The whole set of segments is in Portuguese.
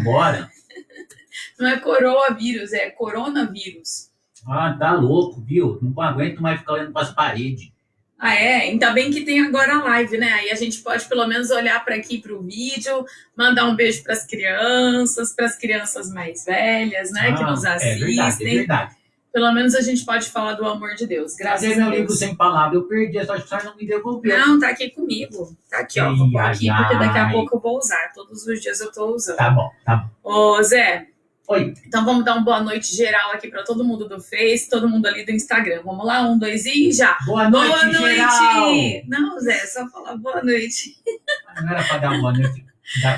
embora. Não é coronavírus, é coronavírus. Ah, tá louco, viu? Não aguento mais ficar olhando para as paredes. Ah, é? Ainda bem que tem agora a live, né? Aí a gente pode pelo menos olhar para aqui para o vídeo, mandar um beijo para as crianças mais velhas, né? Que nos assistem. É verdade. Pelo menos a gente pode falar do amor de Deus. Graças a Deus. Cadê meu livro sem palavra? Eu perdi, essa história não me devolveu. Não, tá aqui comigo. Tá aqui, ó. Vou pôr aqui porque daqui a pouco eu vou usar. Todos os dias eu tô usando. Tá bom. Ô, Zé. Oi. Então vamos dar uma boa noite geral aqui para todo mundo do Face, todo mundo ali do Instagram. Vamos lá, 1, 2 e já. Boa noite, geral. Não, Zé, só falar boa noite. Não era para dar boa noite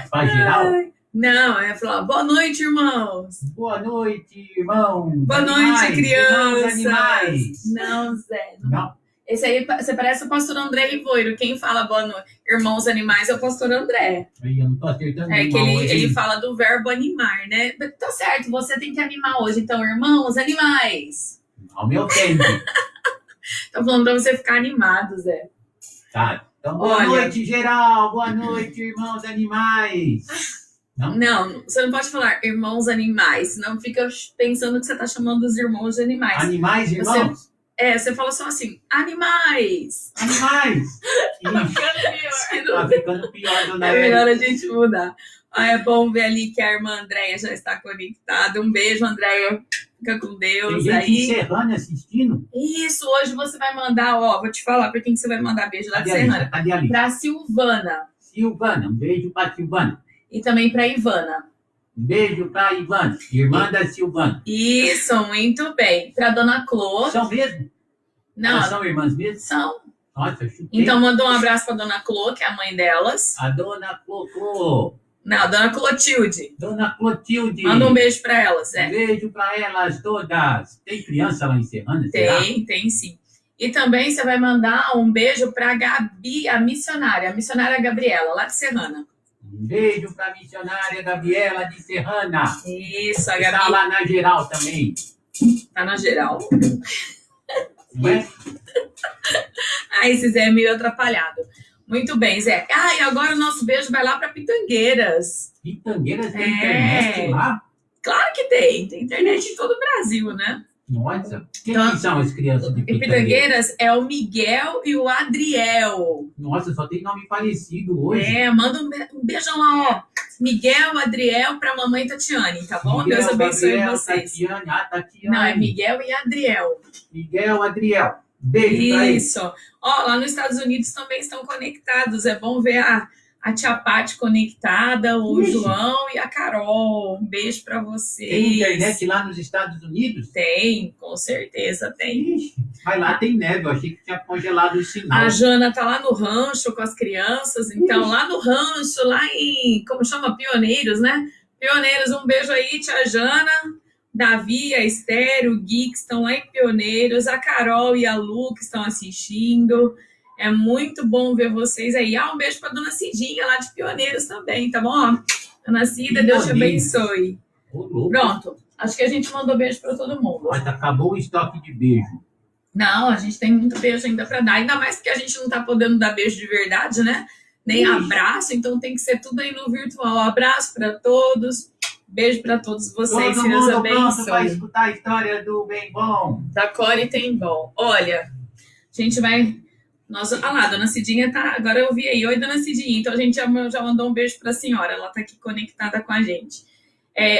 pra geral? Não, é falar boa noite, irmãos. Boa noite, irmão. Boa noite, crianças. Animais. Não, Zé. Não. Esse aí, você parece o pastor André Rivoiro. Quem fala boa noite, irmãos animais, é o pastor André. Eu não tô acertando. É que ele fala do verbo animar, né? Tá certo, você tem que animar hoje. Então, irmãos animais. Não me ofende. Tô falando pra você ficar animado, Zé. Tá. Então, boa noite, geral. Boa noite, irmãos animais. Não, você não pode falar irmãos animais, senão fica pensando que você tá chamando os irmãos de animais. Animais, irmãos? Você fala só assim, animais. Animais. Tá ficando pior, dona É melhor a gente mudar. É bom ver ali que a irmã Andréia já está conectada. Um beijo, Andréia. Fica com Deus. Tem gente de Serrana assistindo? Isso, hoje você vai mandar, vou te falar para quem que você vai mandar beijo lá de Serrana. Cadê a lista? Pra Silvana. Silvana, um beijo pra Silvana. E também pra Ivana. Um beijo pra Ivana, irmã da Silvana. Isso, muito bem. Pra Dona Clô. São mesmo? Não. Elas são irmãs mesmo? São. Nossa, eu chutei. Então manda um abraço pra Dona Clô, que é a mãe delas. A Dona Clô. Não, Dona Clotilde. Dona Clotilde. Manda um beijo pra elas, Um beijo pra elas todas. Tem criança lá em Serrana? Tem sim. E também você vai mandar um beijo pra Gabi, a missionária Gabriela, lá de Serrana. Um beijo pra missionária Gabriela de Serrana. Isso, a Gabi. Tá lá na geral também. Tá na geral. Não é? Esse Zé é meio atrapalhado. Muito bem, Zé. E agora o nosso beijo vai lá para Pitangueiras. Pitangueiras tem internet lá? Claro que tem. Tem internet em todo o Brasil, né? Nossa. Quem são as crianças de Pitangueiras? Pitangueiras é o Miguel e o Adriel. Nossa, só tem nome parecido hoje. Manda um beijão lá, ó. Miguel, Adriel para mamãe Tatiane, tá bom? Miguel, Deus abençoe Gabriel, vocês. Tatiane. Não, é Miguel e Adriel. Miguel, Adriel. Beijo pra eles. Isso. Lá nos Estados Unidos também estão conectados. É bom ver a tia Paty conectada, o João e a Carol. Um beijo para vocês. Tem internet lá nos Estados Unidos? Tem, com certeza tem. Ixi, mas lá tem neve, eu achei que tinha congelado o sinal. A Jana tá lá no rancho com as crianças, então lá no rancho, lá em, como chama? Pioneiros, né? Pioneiros, um beijo aí, tia Jana. Davi, a Esther, o Gui, que estão lá em Pioneiros, a Carol e a Lu, que estão assistindo. É muito bom ver vocês aí. Um beijo para Dona Cidinha, lá de Pioneiros também, tá bom? Dona Cida, Deus te abençoe. Pronto, acho que a gente mandou beijo para todo mundo. Mas acabou o estoque de beijo. Não, a gente tem muito beijo ainda para dar. Ainda mais porque a gente não tá podendo dar beijo de verdade, né? Nem abraço, então tem que ser tudo aí no virtual. Abraço para todos. Beijo para todos vocês. Todo mundo pronto para escutar a história do Bem Bom. Da Core Tem Bom. Olha, a gente vai... lá, Dona Cidinha tá... Agora eu vi aí. Oi, Dona Cidinha. Então a gente já mandou um beijo para a senhora. Ela tá aqui conectada com a gente.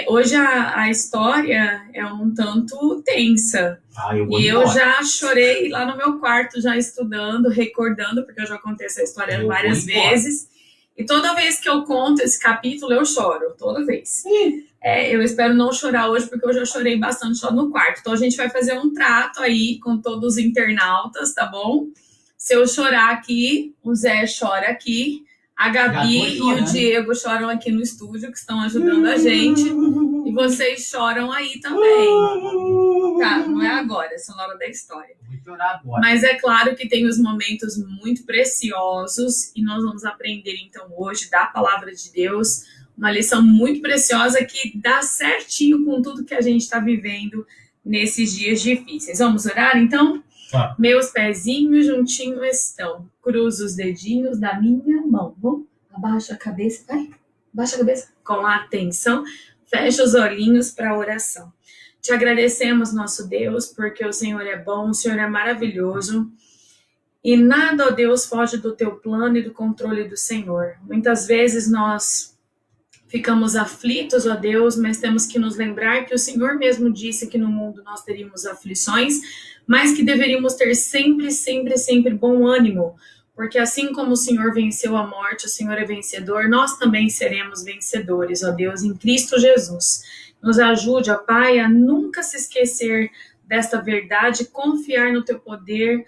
Hoje a história é um tanto tensa. Eu já chorei lá no meu quarto, já estudando, recordando, porque eu já contei essa história várias vezes. E toda vez que eu conto esse capítulo, eu choro. Toda vez. Eu espero não chorar hoje, porque eu já chorei bastante só no quarto. Então, a gente vai fazer um trato aí com todos os internautas, tá bom? Se eu chorar aqui, o Zé chora aqui. A Gabi e o Diego choram aqui no estúdio, que estão ajudando a gente. E vocês choram aí também. Tá, não é agora, é só na hora da história. Vou chorar agora. Mas é claro que tem os momentos muito preciosos e nós vamos aprender então hoje da palavra de Deus, uma lição muito preciosa que dá certinho com tudo que a gente está vivendo nesses dias difíceis. Vamos orar então? Tá. Meus pezinhos juntinhos estão, cruzo os dedinhos da minha mão. Bom, abaixa a cabeça, vai, abaixa a cabeça. com atenção, feche os olhinhos para a oração. Te agradecemos, nosso Deus, porque o Senhor é bom, o Senhor é maravilhoso. E nada, ó Deus, foge do teu plano e do controle do Senhor. Muitas vezes nós ficamos aflitos, ó Deus, mas temos que nos lembrar que o Senhor mesmo disse que no mundo nós teríamos aflições, mas que deveríamos ter sempre, sempre, sempre bom ânimo. Porque assim como o Senhor venceu a morte, o Senhor é vencedor, nós também seremos vencedores, ó Deus, em Cristo Jesus. Nos ajude, ó Pai, a nunca se esquecer desta verdade, confiar no teu poder,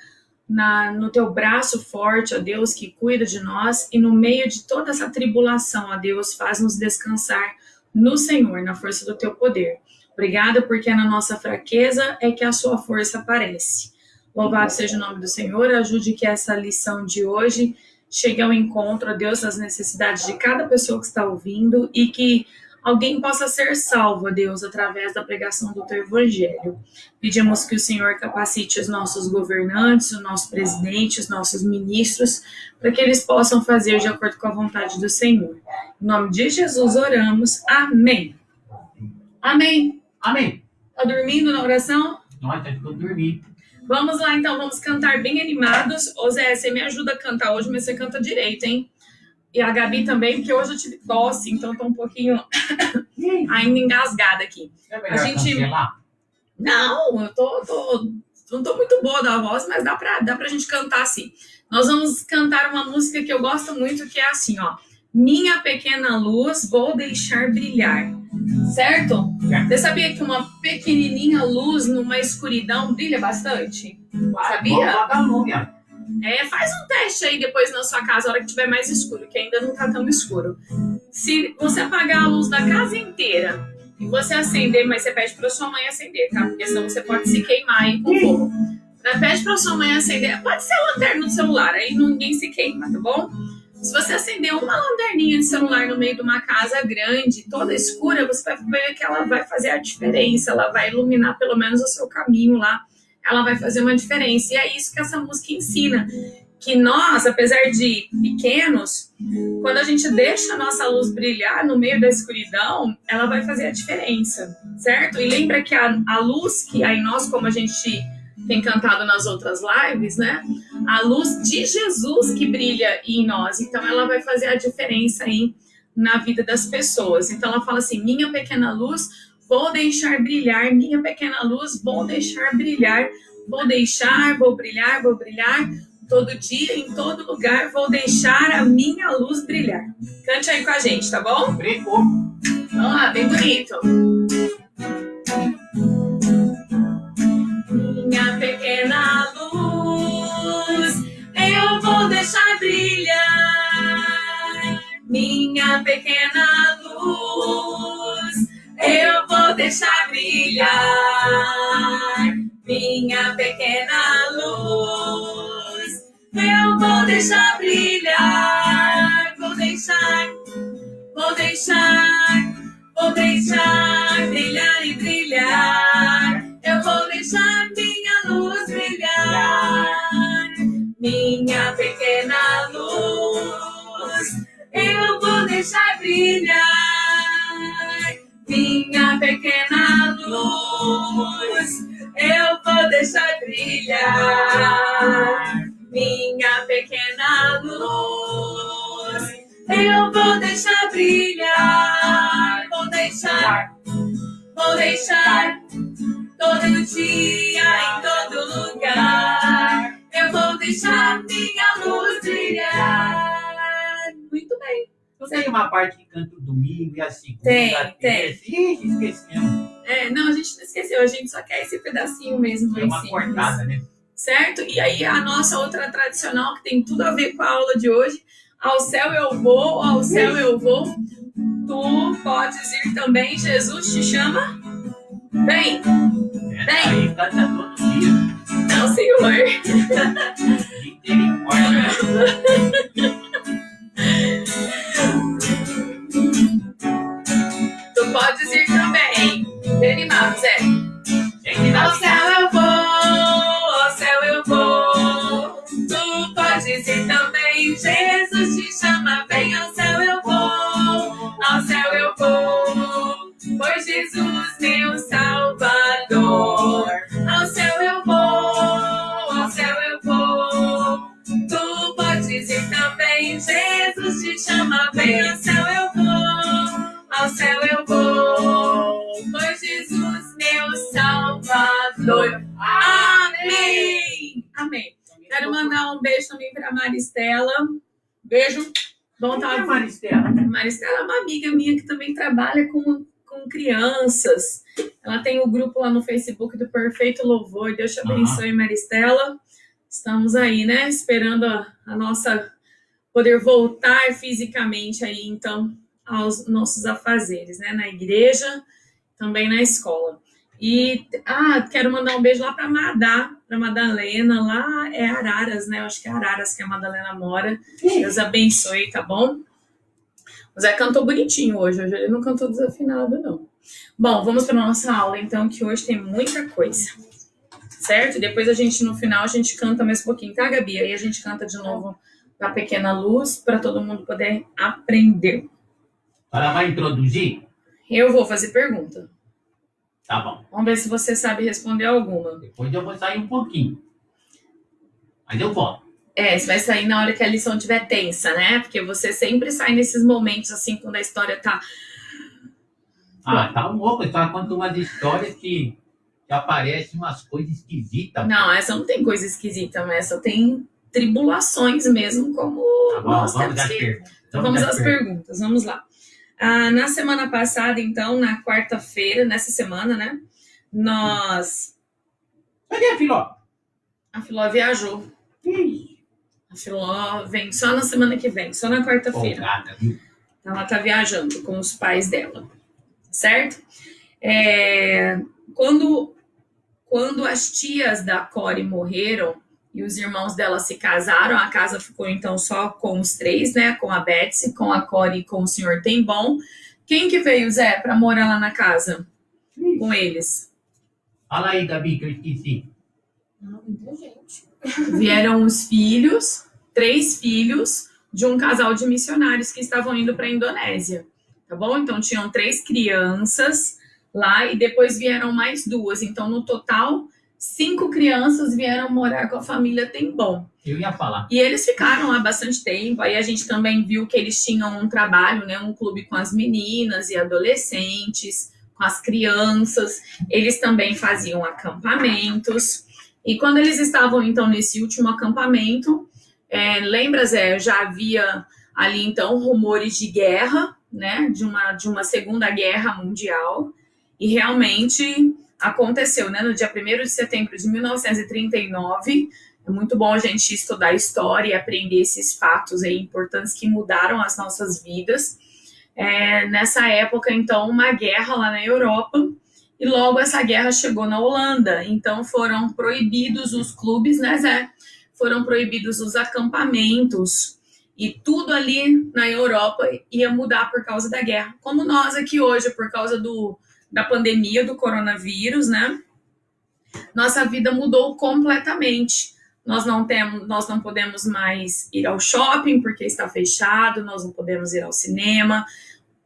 no teu braço forte, ó Deus, que cuida de nós, e no meio de toda essa tribulação, ó Deus, faz-nos descansar no Senhor, na força do teu poder. Obrigada, porque na nossa fraqueza é que a sua força aparece. Louvado seja o nome do Senhor, ajude que essa lição de hoje chegue ao encontro, ó Deus, das necessidades de cada pessoa que está ouvindo e que alguém possa ser salvo, ó Deus, através da pregação do teu evangelho. Pedimos que o Senhor capacite os nossos governantes, o nosso presidente, os nossos ministros, para que eles possam fazer de acordo com a vontade do Senhor. Em nome de Jesus oramos. Amém. Amém. Amém. Tá dormindo na oração? Nós estamos dormindo. Vamos lá, então, vamos cantar bem animados. Ô Zé, você me ajuda a cantar hoje, mas você canta direito, hein? E a Gabi também, porque hoje eu tive tosse, então eu tô um pouquinho ainda engasgada aqui. A gente... Não, eu não tô muito boa da voz, mas dá pra gente cantar assim. Nós vamos cantar uma música que eu gosto muito, que é assim, ó. Minha pequena luz, vou deixar brilhar. Certo? Você sabia que uma pequenininha luz numa escuridão brilha bastante? Sabia? Faz um teste aí depois na sua casa, a hora que tiver mais escuro, que ainda não tá tão escuro. Se você apagar a luz da casa inteira e você acender, mas você pede pra sua mãe acender, tá? Porque senão você pode se queimar aí com fogo. Pede pra sua mãe acender, pode ser a lanterna do celular, aí ninguém se queima, tá bom? Se você acender uma lanterninha de celular no meio de uma casa grande, toda escura, você vai ver que ela vai fazer a diferença, ela vai iluminar pelo menos o seu caminho lá, ela vai fazer uma diferença. E é isso que essa música ensina, que nós, apesar de pequenos, quando a gente deixa a nossa luz brilhar no meio da escuridão, ela vai fazer a diferença, certo? E lembra que a luz que há em nós, como a gente tem cantado nas outras lives, né? A luz de Jesus que brilha em nós. Então, ela vai fazer a diferença aí na vida das pessoas. Então, ela fala assim, minha pequena luz, vou deixar brilhar. Minha pequena luz, vou deixar brilhar. Vou brilhar. Todo dia, em todo lugar, vou deixar a minha luz brilhar. Cante aí com a gente, tá bom? Vamos lá, bem bonito. Minha pequena luz, eu vou deixar brilhar. Minha pequena luz, eu vou deixar brilhar. Minha pequena luz, eu vou deixar brilhar. Vou deixar brilhar e brilhar. Eu vou deixar minha luz brilhar. Minha pequena luz, eu vou deixar brilhar. Minha pequena luz, eu vou deixar brilhar. Minha pequena luz, eu vou deixar brilhar. Vou deixar todo dia, em todo lugar. Eu vou deixar minha luz brilhar. Muito bem. Você tem uma parte que canta o domingo e a segunda. Tem. Ih, esquecemos. Não, a gente não esqueceu. A gente só quer esse pedacinho mesmo. É uma cortada, né? Certo? E aí a nossa outra tradicional, que tem tudo a ver com a aula de hoje. Ao céu eu vou, ao céu eu vou. Tu podes ir também, Jesus te chama. Vem! Aí canta todo dia. Não, Senhor. Misericórdia. Tu podes ir também. Bem animado, Zé. Ao céu eu vou, ao céu eu vou. Tu podes ir também, Jesus te chama. Vem, ao céu eu vou, ao céu eu Jesus, meu Salvador. Ao céu eu vou, ao céu eu vou. Tu podes ir também, Jesus te chama, vem. Ao céu eu vou, ao céu eu vou. Pois Jesus, meu Salvador. Amém! Amém. Quero mandar um beijo também para Maristela. Beijo. Bom, Quem é Maristela? Maristela é uma amiga minha que também trabalha com crianças. Ela tem o grupo lá no Facebook do Perfeito Louvor. Deus te abençoe, Maristela. Estamos aí, né? Esperando a nossa poder voltar fisicamente aí, então, aos nossos afazeres, né? Na igreja, também na escola. E, quero mandar um beijo lá para Madalena, lá é Araras, né? Eu acho que é Araras que a Madalena mora. Deus abençoe, tá bom? O Zé cantou bonitinho hoje ele não cantou desafinado, não. Bom, vamos para nossa aula, então, que hoje tem muita coisa, certo? Depois no final, a gente canta mais um pouquinho, tá, Gabi? Aí a gente canta de novo na Pequena Luz, para todo mundo poder aprender. Ela vai introduzir? Eu vou fazer pergunta. Tá bom. Vamos ver se você sabe responder alguma. Depois eu vou sair um pouquinho. Mas eu volto. Você vai sair na hora que a lição estiver tensa, né? Porque você sempre sai nesses momentos, assim, quando a história tá... Tá louco. Eu tava contando umas histórias que aparecem umas coisas esquisitas. Não, essa não tem coisa esquisita, mas essa tem tribulações mesmo, como Tá bom, nós vamos temos às que... perguntas. Então vamos às perguntas, vamos lá. Na semana passada, então, na quarta-feira, nessa semana, né? Cadê a Filó? A Filó viajou. A Filó vem só na semana que vem, só na quarta-feira. Folgada, viu? Então, ela tá viajando com os pais dela, certo? Quando as tias da Cori morreram e os irmãos dela se casaram, a casa ficou, então, só com os três, né? Com a Betsy, com a Cori e com o senhor Tembom. Quem que veio, Zé, para morar lá na casa com eles? Fala aí, Gabi, que eu esqueci. Muita gente. Vieram os filhos, 3 filhos de um casal de missionários que estavam indo para a Indonésia, tá bom? Então, tinham 3 crianças lá e depois vieram mais 2. Então, no total, 5 crianças vieram morar com a família Tembom. Eu ia falar. E eles ficaram lá bastante tempo. Aí a gente também viu que eles tinham um trabalho, né? Um clube com as meninas e adolescentes, com as crianças. Eles também faziam acampamentos. E quando eles estavam, então, nesse último acampamento, lembra, Zé, já havia ali, então, rumores de guerra, né? De uma Segunda Guerra Mundial. E realmente aconteceu, né? No dia 1º de setembro de 1939. É muito bom a gente estudar história e aprender esses fatos aí importantes que mudaram as nossas vidas. Nessa época, então, uma guerra lá na Europa. E logo essa guerra chegou na Holanda. Então foram proibidos os clubes, né, Zé? Foram proibidos os acampamentos. E tudo ali na Europa ia mudar por causa da guerra. Como nós aqui hoje, por causa da pandemia, do coronavírus, né? Nossa vida mudou completamente. Nós não podemos mais ir ao shopping porque está fechado, nós não podemos ir ao cinema.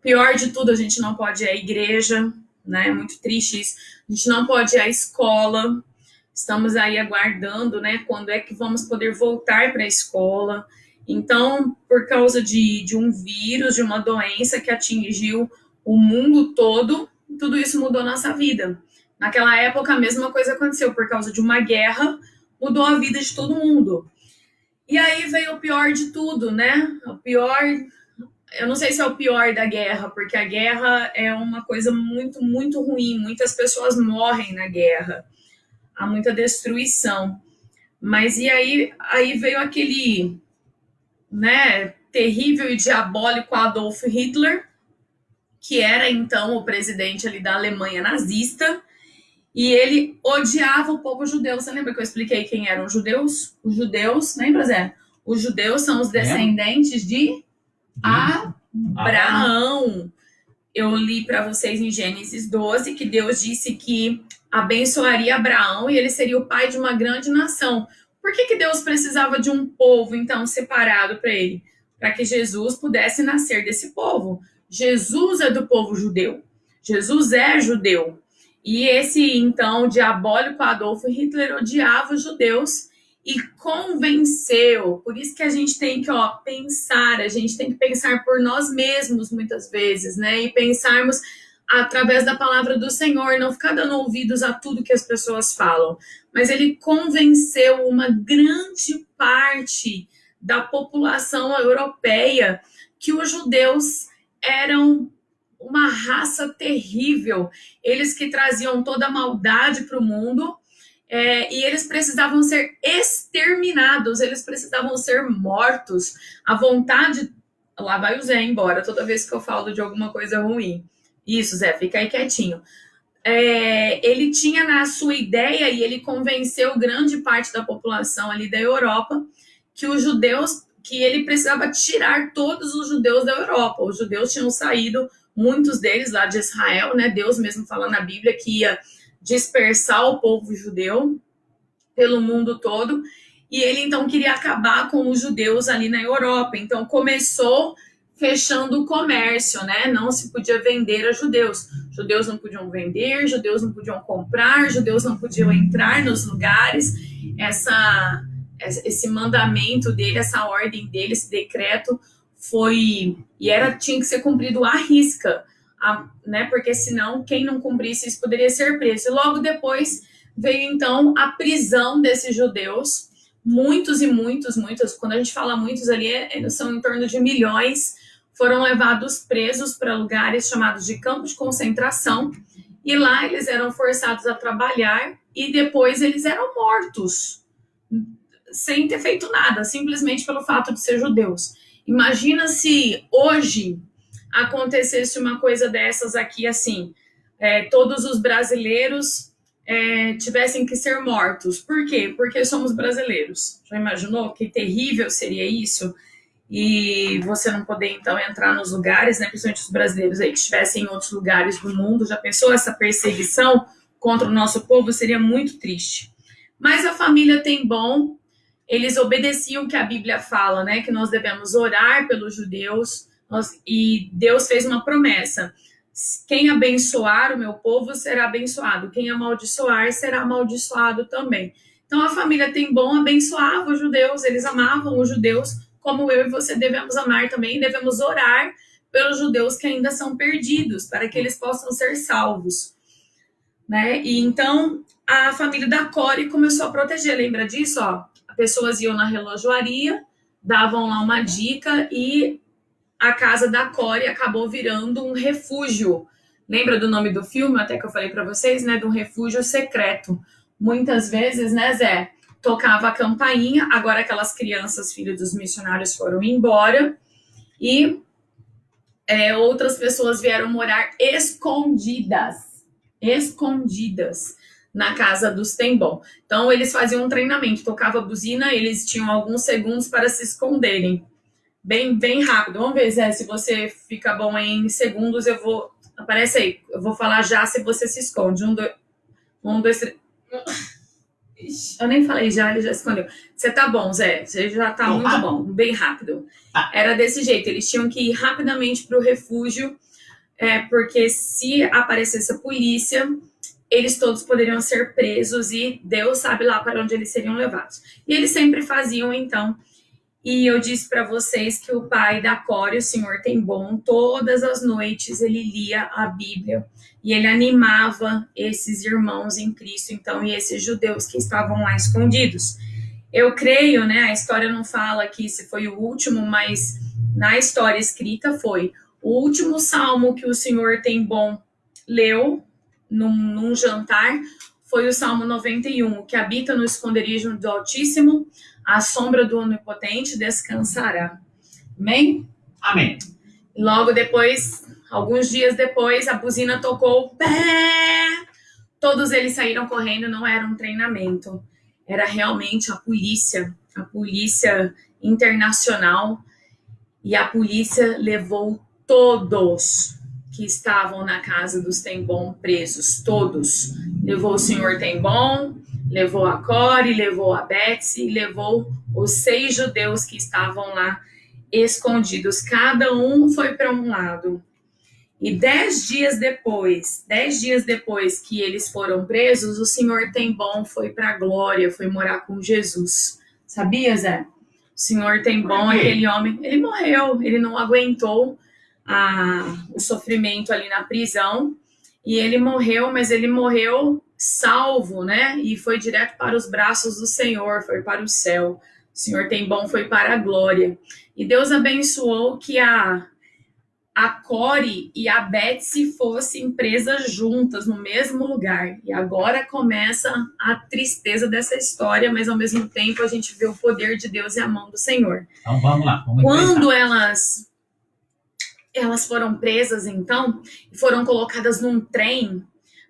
Pior de tudo, a gente não pode ir à igreja, né? É muito triste isso. A gente não pode ir à escola. Estamos aí aguardando, né? Quando é que vamos poder voltar para a escola? Então, por causa de um vírus, de uma doença que atingiu o mundo todo, tudo isso mudou nossa vida. Naquela época, a mesma coisa aconteceu. Por causa de uma guerra, mudou a vida de todo mundo. E aí veio o pior de tudo, né? O pior... Eu não sei se é o pior da guerra, porque a guerra é uma coisa muito, muito ruim. Muitas pessoas morrem na guerra. Há muita destruição. Mas e aí veio aquele, né, terrível e diabólico Adolf Hitler, que era então o presidente ali da Alemanha nazista, e ele odiava o povo judeu. Você lembra que eu expliquei quem eram os judeus? Os judeus, lembra, Zé? Os judeus são os descendentes de Abraão. Eu li para vocês em Gênesis 12 que Deus disse que abençoaria Abraão e ele seria o pai de uma grande nação. Por que Deus precisava de um povo, então, separado para ele? Para que Jesus pudesse nascer desse povo. Jesus é do povo judeu. Jesus é judeu. E esse, então, diabólico Adolf Hitler odiava os judeus e convenceu. Por isso que a gente tem que pensar, a gente tem que pensar por nós mesmos muitas vezes, né? E pensarmos através da palavra do Senhor, não ficar dando ouvidos a tudo que as pessoas falam. Mas ele convenceu uma grande parte da população europeia que os judeus eram uma raça terrível, eles que traziam toda a maldade para o mundo, e eles precisavam ser exterminados, eles precisavam ser mortos. A vontade... Lá vai o Zé embora, toda vez que eu falo de alguma coisa ruim. Isso, Zé, fica aí quietinho. Ele tinha na sua ideia, e ele convenceu grande parte da população ali da Europa, que os judeus, que ele precisava tirar todos os judeus da Europa. Os judeus tinham saído, muitos deles lá de Israel, né? Deus mesmo fala na Bíblia que ia dispersar o povo judeu pelo mundo todo, e ele então queria acabar com os judeus ali na Europa. Então começou fechando o comércio, né? Não se podia vender a judeus. Judeus não podiam vender, judeus não podiam comprar, judeus não podiam entrar nos lugares. Esse mandamento dele, essa ordem dele, esse decreto tinha que ser cumprido à risca, né? Porque senão quem não cumprisse isso poderia ser preso. E logo depois veio então a prisão desses judeus, muitos, quando a gente fala muitos ali, são em torno de milhões, foram levados presos para lugares chamados de campos de concentração, e lá eles eram forçados a trabalhar, e depois eles eram mortos, sem ter feito nada, simplesmente pelo fato de ser judeus. Imagina se hoje acontecesse uma coisa dessas aqui, assim, todos os brasileiros tivessem que ser mortos. Por quê? Porque somos brasileiros. Já imaginou que terrível seria isso? E você não poder, então, entrar nos lugares, né, principalmente os brasileiros aí que estivessem em outros lugares do mundo. Já pensou essa perseguição contra o nosso povo? Seria muito triste. Mas a família Tem Bom, eles obedeciam o que a Bíblia fala, né, que nós devemos orar pelos judeus, e Deus fez uma promessa: quem abençoar o meu povo será abençoado, quem amaldiçoar será amaldiçoado também. Então a família Tem Bom abençoava os judeus, eles amavam os judeus, como eu e você devemos amar também, devemos orar pelos judeus que ainda são perdidos, para que eles possam ser salvos, né? E então a família da Core começou a proteger, lembra disso? Pessoas iam na relojoaria, davam lá uma dica, e a casa da Core acabou virando um refúgio. Lembra do nome do filme, até que eu falei para vocês, né? De um refúgio secreto. Muitas vezes, né, Zé? Tocava a campainha, agora aquelas crianças, filhos dos missionários, foram embora, e outras pessoas vieram morar escondidas na casa dos Tem Bom. Então, eles faziam um treinamento, tocava a buzina, eles tinham alguns segundos para se esconderem. Bem, bem rápido. Vamos ver, Zé, se você fica bom em segundos, aparece aí, eu vou falar já se você se esconde. 1, 2, 3... Eu nem falei já, ele já escondeu. Você tá bom, Zé, você já tá muito bom, bem rápido. Era desse jeito, eles tinham que ir rapidamente para o refúgio, porque se aparecesse a polícia, eles todos poderiam ser presos, e Deus sabe lá para onde eles seriam levados. E eles sempre faziam, então. E eu disse para vocês que o pai da Core, o Senhor Tem Bom, todas as noites ele lia a Bíblia, e ele animava esses irmãos em Cristo, então, e esses judeus que estavam lá escondidos. Eu creio, né, a história não fala aqui se foi o último, mas na história escrita foi o último salmo que o Senhor Tem Bom leu num jantar, foi o Salmo 91, que habita no esconderijo do Altíssimo, a sombra do Onipotente descansará. Amém? Amém. Logo depois, alguns dias depois, a buzina tocou, pé! Todos eles saíram correndo, não era um treinamento, era realmente a polícia internacional, e a polícia levou todos que estavam na casa dos Tem Bom presos, todos. Levou o Senhor Tem Bom, levou a Core, levou a Betsy, levou os 6 judeus que estavam lá escondidos. Cada um foi para um lado. E 10 dias depois que eles foram presos, o senhor Tem-Bom foi para a glória, foi morar com Jesus. Sabia, Zé? O senhor Tem-Bom, aquele homem, ele morreu, ele não aguentou o sofrimento ali na prisão, e ele morreu, mas ele morreu salvo, né? E foi direto para os braços do Senhor, foi para o céu. O senhor Tem-Bom foi para a glória. E Deus abençoou que a Core e a Betsy fossem presas juntas no mesmo lugar. E agora começa a tristeza dessa história, mas ao mesmo tempo a gente vê o poder de Deus e a mão do Senhor. Então vamos lá. Quando elas foram presas, então, e foram colocadas num trem,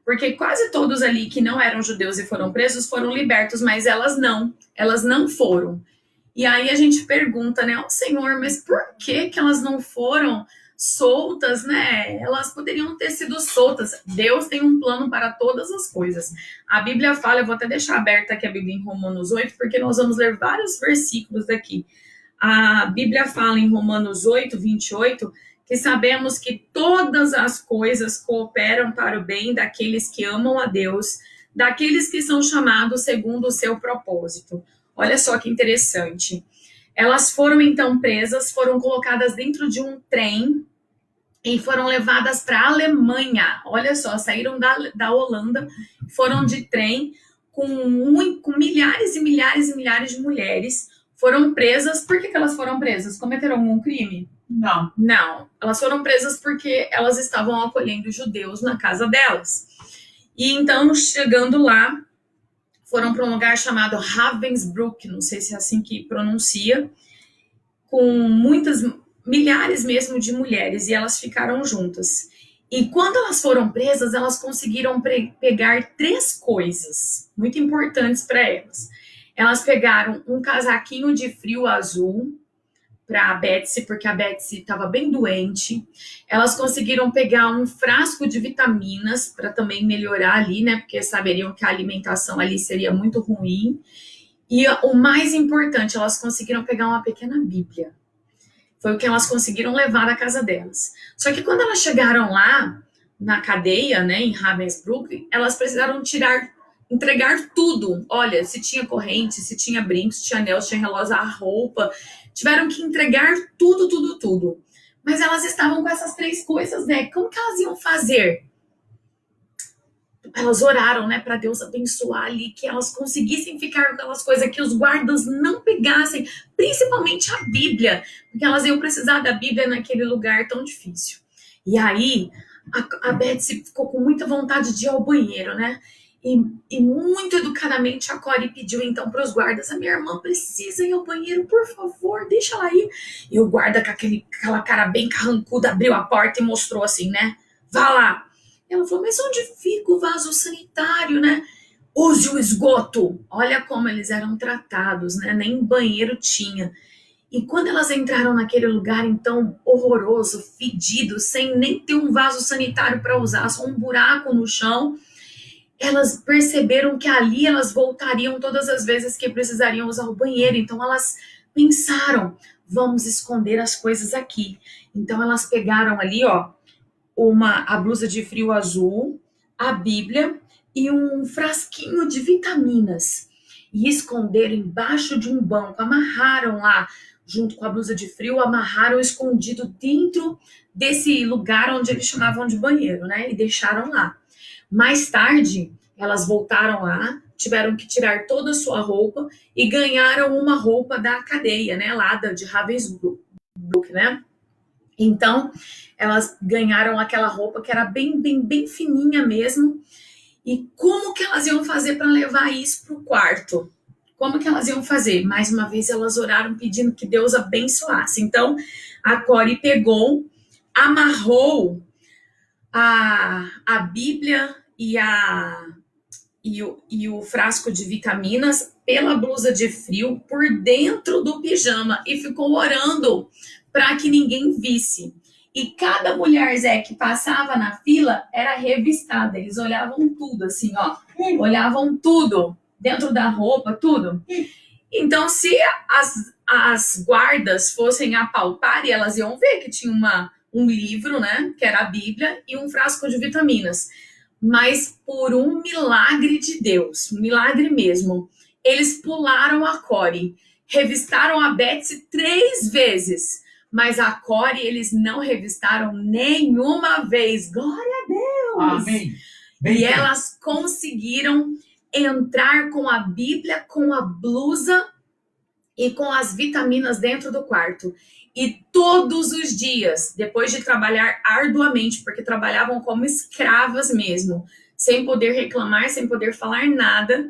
porque quase todos ali que não eram judeus e foram presos foram libertos, mas elas não foram. E aí a gente pergunta, né, Senhor, mas por que elas não foram soltas, né? Elas poderiam ter sido soltas. Deus tem um plano para todas as coisas. A Bíblia fala, eu vou até deixar aberta aqui a Bíblia em Romanos 8, porque nós vamos ler vários versículos daqui. A Bíblia fala em Romanos 8, 28, que sabemos que todas as coisas cooperam para o bem daqueles que amam a Deus, daqueles que são chamados segundo o seu propósito. Olha só que interessante. Elas foram então presas, foram colocadas dentro de um trem e foram levadas para a Alemanha. Olha só, saíram da Holanda, foram de trem com milhares e milhares e milhares de mulheres. Foram presas. Por que elas foram presas? Cometeram algum crime? Não. Elas foram presas porque elas estavam acolhendo judeus na casa delas. E então, chegando lá, foram para um lugar chamado Ravensbrück, não sei se é assim que pronuncia, com milhares mesmo de mulheres, e elas ficaram juntas. E quando elas foram presas, elas conseguiram pegar 3 coisas muito importantes para elas. Elas pegaram um casaquinho de frio azul para a Betsy, porque a Betsy estava bem doente. Elas conseguiram pegar um frasco de vitaminas para também melhorar ali, né? Porque saberiam que a alimentação ali seria muito ruim. E o mais importante, elas conseguiram pegar uma pequena Bíblia. Foi o que elas conseguiram levar da casa delas. Só que quando elas chegaram lá, na cadeia, né, em Ravensbrück, elas precisaram entregar tudo. Olha, se tinha corrente, se tinha brincos, se tinha anel, se tinha relógio, a roupa. Tiveram que entregar tudo. Mas elas estavam com essas 3 coisas, né? Como que elas iam fazer? Elas oraram, né, para Deus abençoar ali, que elas conseguissem ficar com aquelas coisas, que os guardas não pegassem, principalmente a Bíblia, porque elas iam precisar da Bíblia naquele lugar tão difícil. E aí, a Betsy ficou com muita vontade de ir ao banheiro, né? E muito educadamente a Core pediu então para os guardas: a minha irmã precisa ir ao banheiro, por favor, deixa ela ir. E o guarda com aquela cara bem carrancuda abriu a porta e mostrou assim, né? Vá lá. Ela falou: mas onde fica o vaso sanitário, né? Use o esgoto. Olha como eles eram tratados, né? Nem banheiro tinha. E quando elas entraram naquele lugar, então, horroroso, fedido, sem nem ter um vaso sanitário para usar, só um buraco no chão, elas perceberam que ali elas voltariam todas as vezes que precisariam usar o banheiro. Então elas pensaram: vamos esconder as coisas aqui. Então elas pegaram ali, ó, a blusa de frio azul, a Bíblia e um frasquinho de vitaminas, e esconderam embaixo de um banco. Amarraram lá, junto com a blusa de frio, amarraram escondido dentro desse lugar onde eles chamavam de banheiro, né? E deixaram lá. Mais tarde, elas voltaram lá, tiveram que tirar toda a sua roupa e ganharam uma roupa da cadeia, né, lá de Ravensbrück, né? Então, elas ganharam aquela roupa que era bem fininha mesmo. E como que elas iam fazer para levar isso para o quarto? Como que elas iam fazer? Mais uma vez, elas oraram pedindo que Deus abençoasse. Então, a Core pegou, amarrou a Bíblia e o frasco de vitaminas pela blusa de frio por dentro do pijama e ficou orando para que ninguém visse. E cada mulher, Zé, que passava na fila era revistada. Eles olhavam tudo, assim, ó. Olhavam tudo, dentro da roupa, tudo. Então, se as guardas fossem apalpar, e elas iam ver que tinha um livro, né, que era a Bíblia, e um frasco de vitaminas. Mas por um milagre de Deus, um milagre mesmo, eles pularam a Cori, revistaram a Betsy 3 vezes, mas a Cori eles não revistaram nenhuma vez. Glória a Deus! Amém. E elas conseguiram entrar com a Bíblia, com a blusa e com as vitaminas dentro do quarto. E todos os dias, depois de trabalhar arduamente, porque trabalhavam como escravas mesmo, sem poder reclamar, sem poder falar nada,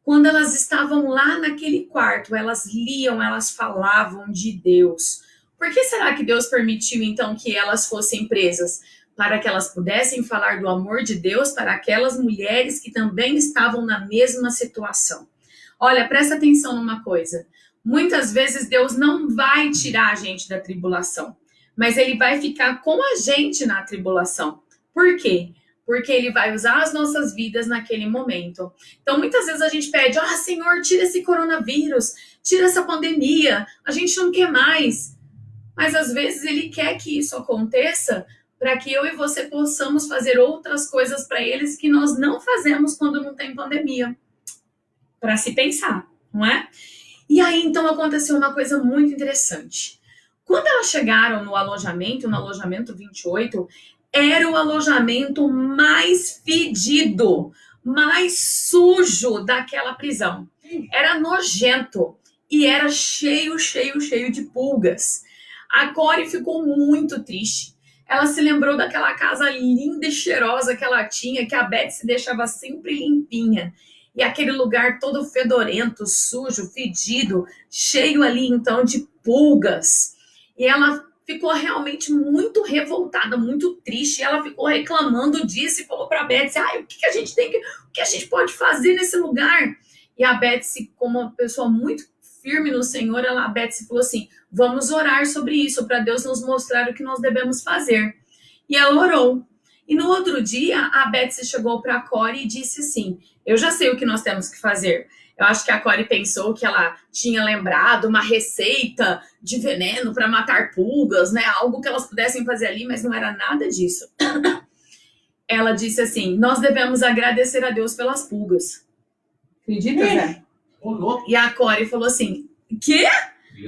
quando elas estavam lá naquele quarto, elas liam, elas falavam de Deus. Por que será que Deus permitiu, então, que elas fossem presas? Para que elas pudessem falar do amor de Deus para aquelas mulheres que também estavam na mesma situação. Olha, presta atenção numa coisa. Muitas vezes Deus não vai tirar a gente da tribulação, mas Ele vai ficar com a gente na tribulação. Por quê? Porque Ele vai usar as nossas vidas naquele momento. Então, muitas vezes a gente pede, Senhor, tira esse coronavírus, tira essa pandemia, a gente não quer mais. Mas às vezes Ele quer que isso aconteça para que eu e você possamos fazer outras coisas para eles que nós não fazemos quando não tem pandemia. Para se pensar, não é? E aí, então, aconteceu uma coisa muito interessante. Quando elas chegaram no alojamento 28, era o alojamento mais fedido, mais sujo daquela prisão. Era nojento e era cheio de pulgas. A Cori ficou muito triste. Ela se lembrou daquela casa linda e cheirosa que ela tinha, que a Betsy deixava sempre limpinha. E aquele lugar todo fedorento, sujo, fedido, cheio ali então de pulgas. E ela ficou realmente muito revoltada, muito triste. E ela ficou reclamando disso e falou para a Betsy, o que a gente pode fazer nesse lugar? E a Betsy, como uma pessoa muito firme no Senhor, a Betsy falou assim, vamos orar sobre isso, para Deus nos mostrar o que nós devemos fazer. E ela orou. E no outro dia, a Betsy chegou para a Cori e disse assim, eu já sei o que nós temos que fazer. Eu acho que a Cori pensou que ela tinha lembrado uma receita de veneno para matar pulgas, né? Algo que elas pudessem fazer ali, mas não era nada disso. Ela disse assim, nós devemos agradecer a Deus pelas pulgas. Acredita, Zé? E a Cori falou assim, quê?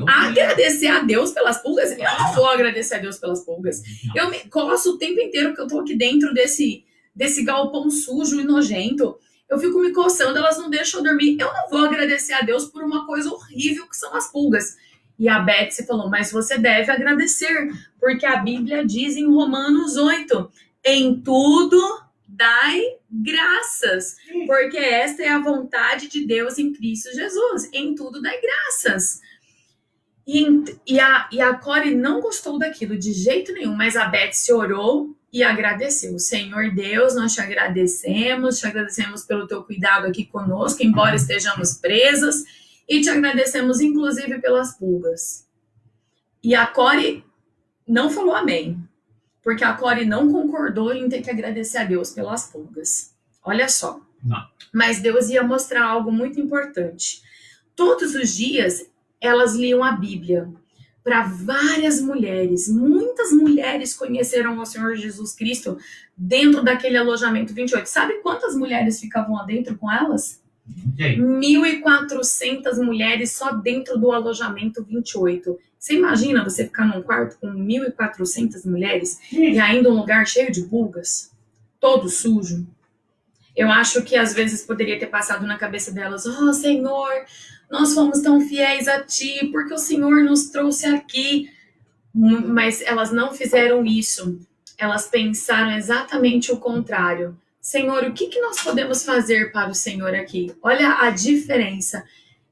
Agradecer a Deus pelas pulgas? Eu não vou agradecer a Deus pelas pulgas. Eu me coço o tempo inteiro que eu tô aqui dentro desse galpão sujo e nojento. Eu fico me coçando, elas não deixam eu dormir. Eu não vou agradecer a Deus por uma coisa horrível que são as pulgas. E a Betsy falou, mas você deve agradecer, porque a Bíblia diz em Romanos 8, em tudo dai graças, porque esta é a vontade de Deus em Cristo Jesus. Em tudo dai graças. E a Cori não gostou daquilo de jeito nenhum, mas a Betsy orou e agradeceu. Senhor Deus, nós te agradecemos pelo teu cuidado aqui conosco, embora estejamos presas, e te agradecemos inclusive pelas pulgas. E a Cori não falou amém, porque a Cori não concordou em ter que agradecer a Deus pelas pulgas. Olha só. Não. Mas Deus ia mostrar algo muito importante. Todos os dias, elas liam a Bíblia para várias mulheres. Muitas mulheres conheceram o Senhor Jesus Cristo dentro daquele alojamento 28. Sabe quantas mulheres ficavam lá dentro com elas? 1.400 mulheres só dentro do alojamento 28. Você imagina você ficar num quarto com 1.400 mulheres e ainda um lugar cheio de pulgas? Todo sujo? Eu acho que às vezes poderia ter passado na cabeça delas, Senhor, nós fomos tão fiéis a Ti, porque o Senhor nos trouxe aqui. Mas elas não fizeram isso. Elas pensaram exatamente o contrário. Senhor, o que nós podemos fazer para o Senhor aqui? Olha a diferença.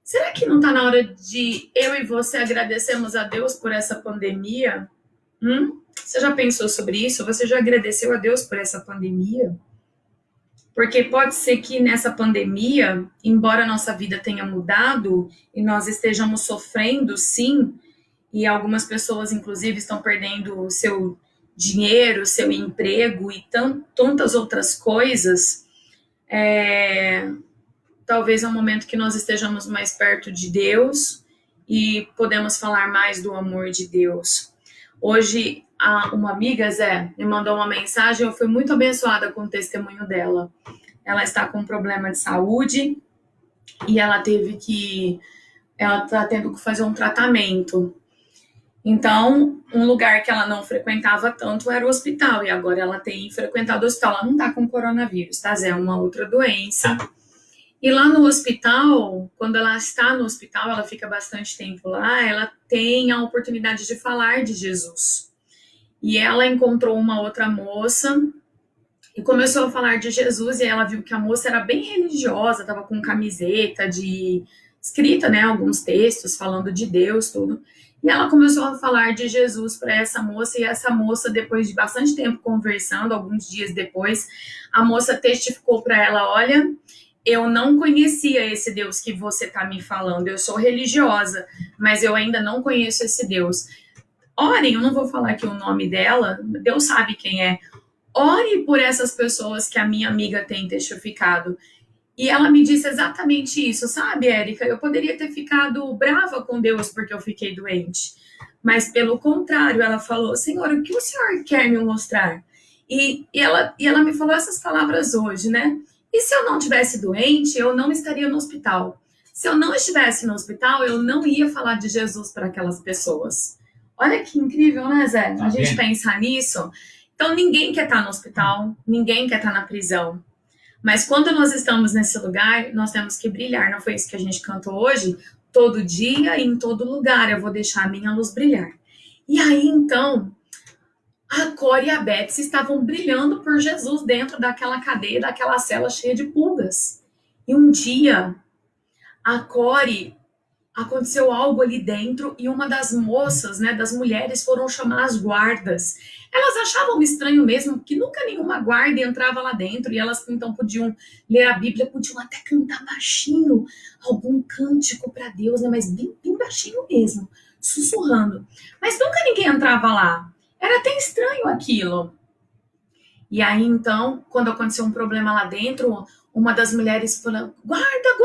Será que não está na hora de eu e você agradecermos a Deus por essa pandemia? Você já pensou sobre isso? Você já agradeceu a Deus por essa pandemia? Porque pode ser que nessa pandemia, embora a nossa vida tenha mudado e nós estejamos sofrendo, sim, e algumas pessoas, inclusive, estão perdendo o seu dinheiro, seu emprego e tantas outras coisas, talvez é um momento que nós estejamos mais perto de Deus e podemos falar mais do amor de Deus. Hoje, Uma amiga, Zé, me mandou uma mensagem, eu fui muito abençoada com o testemunho dela. Ela está com um problema de saúde e ela está tendo que fazer um tratamento. Então, um lugar que ela não frequentava tanto era o hospital, e agora ela tem frequentado o hospital. Ela não tá com coronavírus, tá, Zé? É uma outra doença. E lá no hospital, quando ela está no hospital, ela fica bastante tempo lá, ela tem a oportunidade de falar de Jesus. E ela encontrou uma outra moça e começou a falar de Jesus, e ela viu que a moça era bem religiosa, tava com camiseta escrita, né, alguns textos falando de Deus, tudo. E ela começou a falar de Jesus para essa moça, e essa moça, depois de bastante tempo conversando, alguns dias depois, a moça testificou para ela: olha, eu não conhecia esse Deus que você está me falando, eu sou religiosa, mas eu ainda não conheço esse Deus. Orem, eu não vou falar aqui o nome dela, Deus sabe quem é. Ore por essas pessoas que a minha amiga tem testificado. E ela me disse exatamente isso, sabe, Érica? Eu poderia ter ficado brava com Deus porque eu fiquei doente. Mas, pelo contrário, ela falou: Senhor, o que o Senhor quer me mostrar? E ela me falou essas palavras hoje, né? E se eu não tivesse doente, eu não estaria no hospital. Se eu não estivesse no hospital, eu não ia falar de Jesus para aquelas pessoas. Olha que incrível, né, Zé? A gente pensar nisso. Então, ninguém quer estar no hospital, ninguém quer estar na prisão. Mas quando nós estamos nesse lugar, nós temos que brilhar. Não foi isso que a gente cantou hoje? Todo dia e em todo lugar eu vou deixar a minha luz brilhar. E aí, então, a Cora e a Betsy estavam brilhando por Jesus dentro daquela cadeia, daquela cela cheia de pulgas. E um dia, a Core, aconteceu algo ali dentro e uma das moças, né, das mulheres, foram chamar as guardas. Elas achavam estranho mesmo, que nunca nenhuma guarda entrava lá dentro, e elas então podiam ler a Bíblia, podiam até cantar baixinho algum cântico para Deus, né, mas bem, bem baixinho mesmo, sussurrando. Mas nunca ninguém entrava lá. Era até estranho aquilo. E aí então, quando aconteceu um problema lá dentro, uma das mulheres falou: guarda,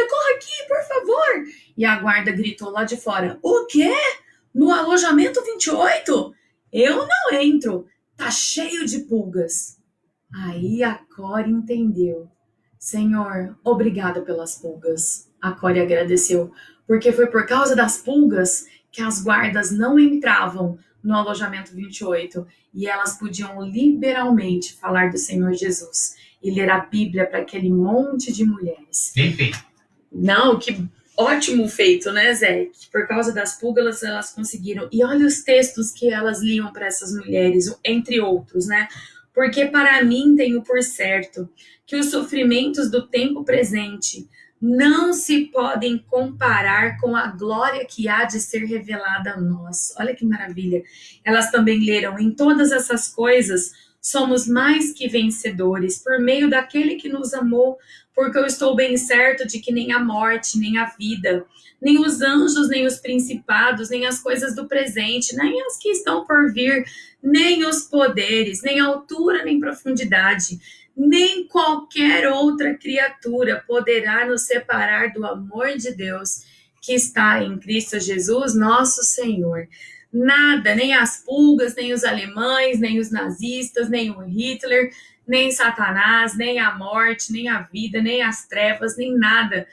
corre aqui, por favor. E a guarda gritou lá de fora: o quê? No alojamento 28? Eu não entro, tá cheio de pulgas. Aí a Core entendeu: Senhor, obrigada pelas pulgas. A Core agradeceu, porque foi por causa das pulgas que as guardas não entravam no alojamento 28 e elas podiam liberalmente falar do Senhor Jesus e ler a Bíblia para aquele monte de mulheres. Bem feito. Não, que ótimo feito, né, Zé? Que por causa das pulgas elas conseguiram. E olha os textos que elas liam para essas mulheres, entre outros, né? Porque para mim tenho por certo que os sofrimentos do tempo presente não se podem comparar com a glória que há de ser revelada a nós. Olha que maravilha. Elas também leram: em todas essas coisas somos mais que vencedores por meio daquele que nos amou, porque eu estou bem certo de que nem a morte, nem a vida, nem os anjos, nem os principados, nem as coisas do presente, nem as que estão por vir, nem os poderes, nem altura, nem profundidade, nem qualquer outra criatura poderá nos separar do amor de Deus que está em Cristo Jesus, nosso Senhor. Nada, nem as pulgas, nem os alemães, nem os nazistas, nem o Hitler, nem Satanás, nem a morte, nem a vida, nem as trevas, nem nada,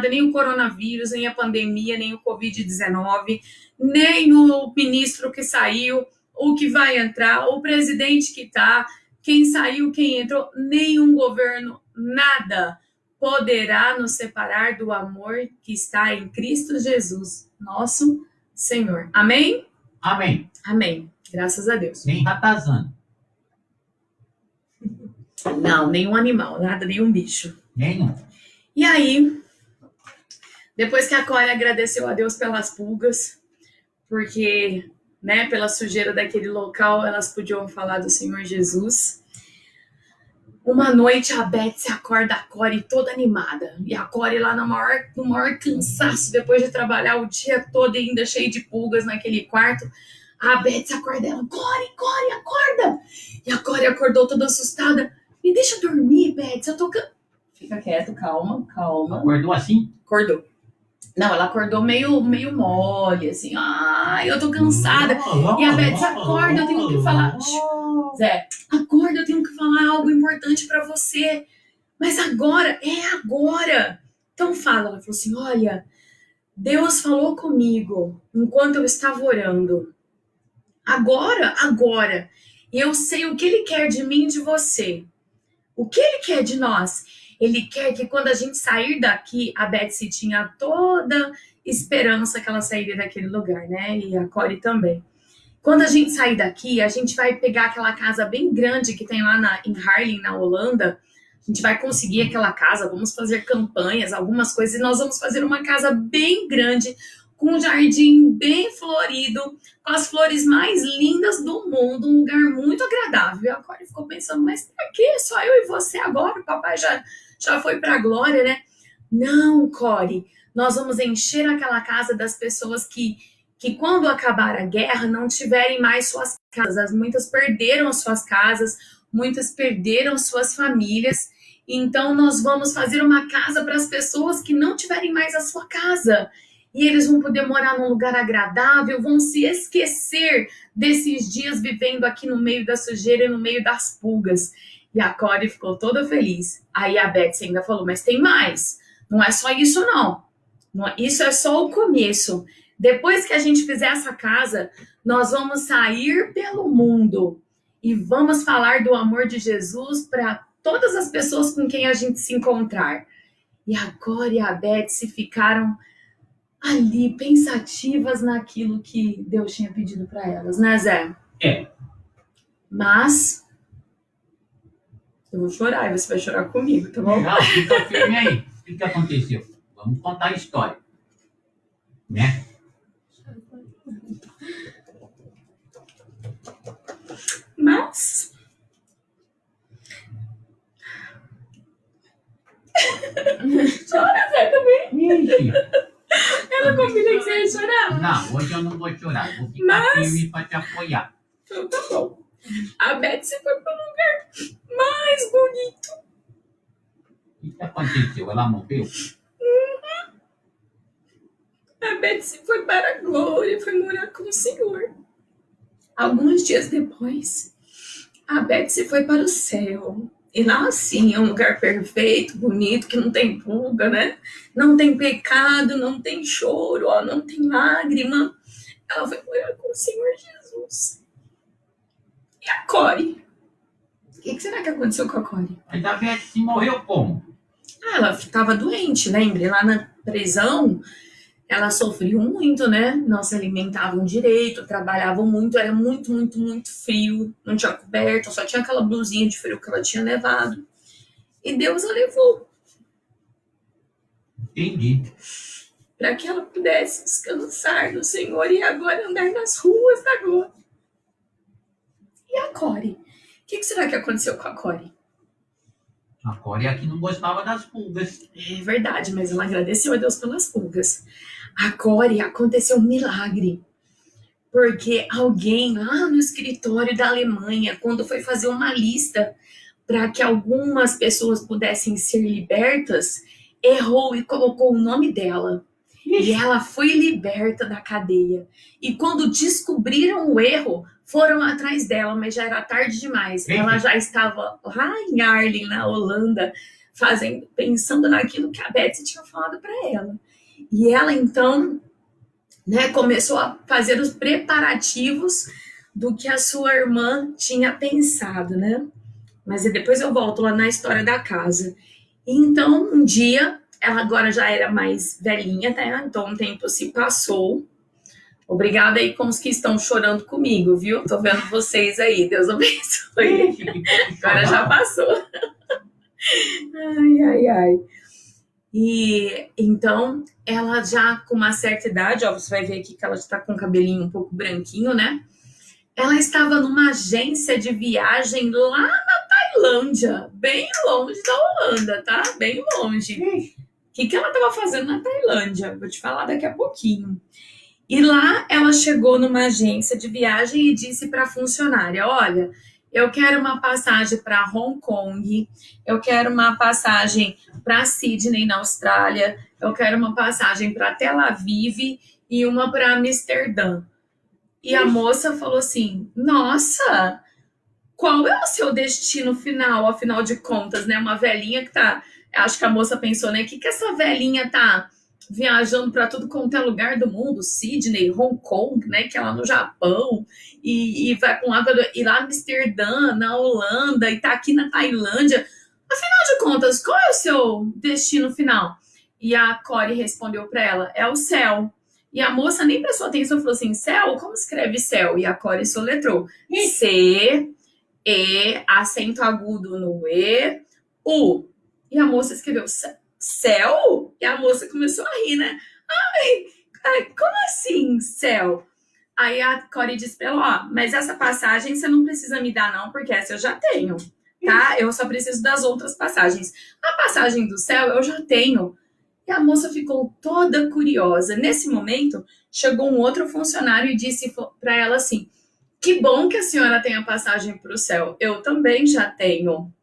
nem o coronavírus, nem a pandemia, nem o Covid-19, nem o ministro que saiu, o que vai entrar, o presidente que está, quem saiu, quem entrou, nenhum governo, nada poderá nos separar do amor que está em Cristo Jesus, nosso Senhor. Amém? Amém. Amém. Graças a Deus. Nem ratazana. Não, nenhum animal, nada, nenhum bicho. Nenhum. E aí, depois que a Cora agradeceu a Deus pelas pulgas, porque, né, pela sujeira daquele local, elas podiam falar do Senhor Jesus. Uma noite a Betsy acorda a Core toda animada. E a Core lá no maior cansaço, depois de trabalhar o dia todo e ainda cheio de pulgas naquele quarto. A Betsy acorda ela: Core, acorda! E a Core acordou toda assustada. Me deixa dormir, Betsy, eu tô... Fica quieto, calma. Acordou assim? Acordou. Não, ela acordou meio mole, assim. Ai, eu tô cansada. E a Beth, acorda, eu tenho que falar. Zé, acorda, eu tenho que falar algo importante pra você. Mas agora, é agora. Então fala, ela falou assim, olha, Deus falou comigo enquanto eu estava orando. Agora, eu sei o que Ele quer de mim e de você. O que Ele quer de nós? Ele quer que quando a gente sair daqui, a Betsy tinha toda esperança que ela sairia daquele lugar, né? E a Corey também. Quando a gente sair daqui, a gente vai pegar aquela casa bem grande que tem lá em Haarlem, na Holanda. A gente vai conseguir aquela casa, vamos fazer campanhas, algumas coisas, e nós vamos fazer uma casa bem grande, com um jardim bem florido, com as flores mais lindas do mundo, um lugar muito agradável. E a Corey ficou pensando, mas pra quê? Só eu e você agora? O papai já foi pra glória, né? Não, Corey, nós vamos encher aquela casa das pessoas que quando acabar a guerra não tiverem mais suas casas. Muitas perderam suas casas, muitas perderam suas famílias. Então nós vamos fazer uma casa para as pessoas que não tiverem mais a sua casa. E eles vão poder morar num lugar agradável, vão se esquecer desses dias vivendo aqui no meio da sujeira e no meio das pulgas. E a Corey ficou toda feliz. Aí a Betsy ainda falou, mas tem mais. Não é só isso, não. Isso é só o começo. Depois que a gente fizer essa casa, nós vamos sair pelo mundo e vamos falar do amor de Jesus para todas as pessoas com quem a gente se encontrar. E agora e a Betsy ficaram ali pensativas naquilo que Deus tinha pedido para elas, né, Zé? É. Mas eu vou chorar e você vai chorar comigo, tá bom? Não, fica firme aí. O que aconteceu? Vamos contar a história. Né? Mas chora, Zé, também. Ixi. Eu não combinei que você ia chorar. Não, hoje eu não vou chorar. Vou ficar firme para te apoiar. Então tá bom. A Betsy foi pro lugar mais bonito. O que aconteceu? Ela morreu? A Betsy foi para a glória, foi morar com o Senhor. Alguns dias depois, a Betsy foi para o céu. E lá, sim, é um lugar perfeito, bonito, que não tem pulga, né? Não tem pecado, não tem choro, ó, não tem lágrima. Ela foi morar com o Senhor Jesus. E a Corey? O que será que aconteceu com a Corey? Mas a Betsy morreu como? Ela estava doente, lembra? Lá na prisão, ela sofreu muito, né? Não se alimentavam direito, trabalhavam muito, era muito, muito, muito frio, não tinha coberta, só tinha aquela blusinha de frio que ela tinha levado. E Deus a levou. Entendi. Para que ela pudesse descansar no Senhor e agora andar nas ruas da glória. E a Corey? O que será que aconteceu com a Corey? A Corey aqui não gostava das pulgas. É verdade, mas ela agradeceu a Deus pelas pulgas. A Corey, aconteceu um milagre. Porque alguém lá no escritório da Alemanha, quando foi fazer uma lista para que algumas pessoas pudessem ser libertas, errou e colocou o nome dela. E ela foi liberta da cadeia. E quando descobriram o erro, foram atrás dela, mas já era tarde demais. Ela já estava lá em Haarlem, na Holanda, pensando naquilo que a Betsy tinha falado para ela. E ela, então, né, começou a fazer os preparativos do que a sua irmã tinha pensado, né? Mas depois eu volto lá na história da casa. E então, um dia, ela agora já era mais velhinha, tá? Então, um tempo se passou. Obrigada aí com os que estão chorando comigo, viu? Tô vendo vocês aí, Deus abençoe. Agora já passou. Ai. E então, ela já com uma certa idade, ó, você vai ver aqui que ela está com o cabelinho um pouco branquinho, né? Ela estava numa agência de viagem lá na Tailândia, bem longe da Holanda, tá? Bem longe. O que ela estava fazendo na Tailândia? Vou te falar daqui a pouquinho. E lá ela chegou numa agência de viagem e disse para a funcionária, olha, eu quero uma passagem para Hong Kong, eu quero uma passagem para Sydney, na Austrália. Eu quero uma passagem para Tel Aviv e uma para Amsterdã. E a moça falou assim, nossa, qual é o seu destino final, afinal de contas, né? Uma velhinha que tá... Acho que a moça pensou, né? Que essa velhinha tá viajando para tudo quanto é lugar do mundo, Sydney, Hong Kong, né? Que é lá no Japão, e vai para um lado, e lá em Amsterdã, na Holanda, e tá aqui na Tailândia. Afinal de contas, qual é o seu destino final? E a Corey respondeu para ela, é o céu. E a moça nem prestou atenção, falou assim, céu? Como escreve céu? E a Corey soletrou. C, E, acento agudo no E, U. E a moça escreveu céu? E a moça começou a rir, né? Ai, como assim céu? Aí a Corey disse pra ela, ó, mas essa passagem você não precisa me dar não, porque essa eu já tenho, tá? Eu só preciso das outras passagens. A passagem do céu eu já tenho. E a moça ficou toda curiosa. Nesse momento, chegou um outro funcionário e disse pra ela assim, que bom que a senhora tem a passagem para o céu. Eu também já tenho.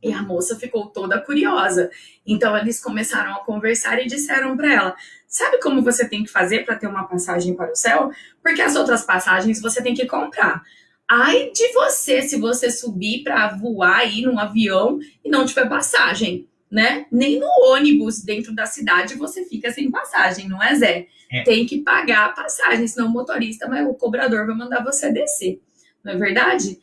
E a moça ficou toda curiosa. Então, eles começaram a conversar e disseram para ela, sabe como você tem que fazer para ter uma passagem para o céu? Porque as outras passagens você tem que comprar. Ai de você, se você subir para voar aí num avião e não tiver passagem, né? Nem no ônibus dentro da cidade você fica sem passagem, não é, Zé? É. Tem que pagar a passagem, senão o motorista, mas o cobrador vai mandar você descer. Não é verdade?